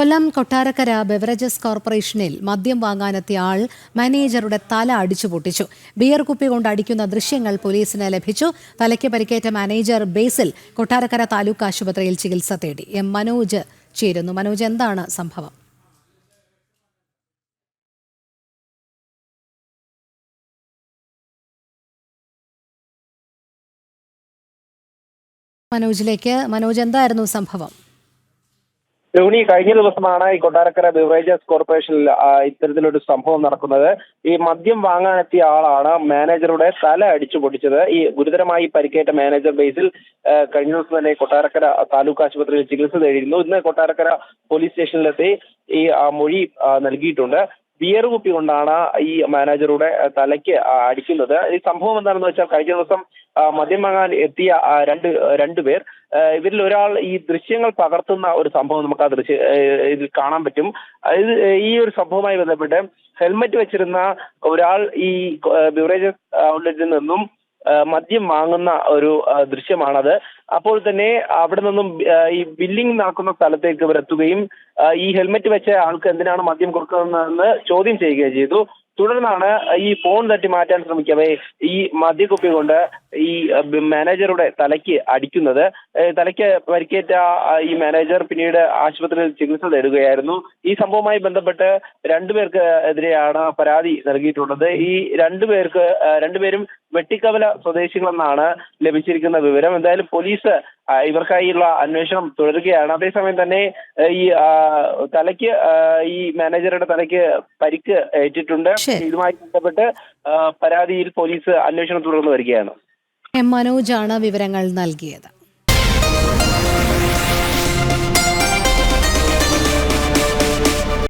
Kollam Kottarakkara beverages കോർപ്പറേഷനിൽ മദ്യം വാങ്ങാനെത്തിയ ആൾ മാനേജറുടെ തല അടിച്ചു പൊട്ടിച്ചു. ബിയർ കുപ്പി കൊണ്ട് അടിക്കുന്ന ദൃശ്യങ്ങൾ പോലീസിന് ലഭിച്ചു. തലയ്ക്ക് പരിക്കേറ്റ മാനേജർ ബേസിൽ കൊട്ടാരക്കര താലൂക്ക് ആശുപത്രിയിൽ ചികിത്സ തേടി. എം മനോജ് ചേരുന്നു. മനോജ്, എന്താണ് സംഭവം? മനോജ്, എന്തായിരുന്നു സംഭവം? രോഹിണി, കഴിഞ്ഞ ദിവസമാണ് ഈ കൊട്ടാരക്കര ബിവറേജസ് കോർപ്പറേഷനിൽ ഇത്തരത്തിലൊരു സംഭവം നടക്കുന്നത്. ഈ മദ്യം വാങ്ങാനെത്തിയ ആളാണ് മാനേജറുടെ തല അടിച്ചു പൊട്ടിച്ചത്. ഈ ഗുരുതരമായി പരിക്കേറ്റ മാനേജർ ബേസിൽ കഴിഞ്ഞ ദിവസം തന്നെ കൊട്ടാരക്കര താലൂക്ക് ആശുപത്രിയിൽ ചികിത്സ തേടിയിരുന്നു. ഇന്ന് കൊട്ടാരക്കര പോലീസ് സ്റ്റേഷനിലെത്തി ഈ മൊഴി നൽകിയിട്ടുണ്ട്. ബിയർ കുപ്പി കൊണ്ടാണ് ഈ മാനേജറുടെ തലയ്ക്ക് അടിക്കുന്നത്. ഈ സംഭവം എന്താണെന്ന് വെച്ചാൽ, കഴിഞ്ഞ ദിവസം മദ്യം വാങ്ങാൻ എത്തിയ രണ്ടുപേർ, ഇവരിൽ ഒരാൾ ഈ ദൃശ്യങ്ങൾ പകർത്തുന്ന ഒരു സംഭവം നമുക്ക് ഇതിൽ കാണാൻ പറ്റും. ഈ ഒരു സംഭവവുമായി ബന്ധപ്പെട്ട് ഹെൽമറ്റ് വെച്ചിരുന്ന ഒരാൾ ഈ ബിവറേജസ് ഔട്ട്ലെറ്റിൽ നിന്നും മദ്യം വാങ്ങുന്ന ഒരു ദൃശ്യമാണത്. അപ്പോൾ തന്നെ അവിടെ നിന്നും ഈ ബില്ലിംഗ് നടക്കുന്ന സ്ഥലത്തേക്ക് ഇവർ എത്തുകയും ഈ ഹെൽമെറ്റ് വെച്ച ആൾക്ക് എന്തിനാണ് മദ്യം കൊടുക്കുന്നതെന്ന് ചോദ്യം ചെയ്യുകയും ചെയ്തു. തുടർന്നാണ് ഈ ഫോൺ തട്ടി മാറ്റാൻ ശ്രമിക്കവേ ഈ മദ്യക്കുപ്പി കൊണ്ട് ഈ മാനേജറുടെ തലയ്ക്ക് അടിക്കുന്നത്. തലയ്ക്ക് പരിക്കേറ്റ ഈ മാനേജർ പിന്നീട് ആശുപത്രിയിൽ ചികിത്സ തേടുകയായിരുന്നു. ഈ സംഭവവുമായി ബന്ധപ്പെട്ട് രണ്ടുപേർക്ക് എതിരെയാണ് പരാതി നൽകിയിട്ടുള്ളത്. ഈ രണ്ടുപേരും വെട്ടിക്കവല സ്വദേശികളെന്നാണ് ലഭിച്ചിരിക്കുന്ന വിവരം. എന്തായാലും പോലീസ് ഇവർക്കായുള്ള അന്വേഷണം തുടരുകയാണ്. അതേസമയം തന്നെ ഈ ഈ മാനേജറുടെ തലയ്ക്ക് പരിക്ക് ഏറ്റിട്ടുണ്ട്. ഇതുമായി ബന്ധപ്പെട്ട് പരാതിയിൽ പോലീസ് അന്വേഷണം തുടർന്നു വരികയാണ്. എം മനോജാണ് വിവരങ്ങൾ നൽകിയത്.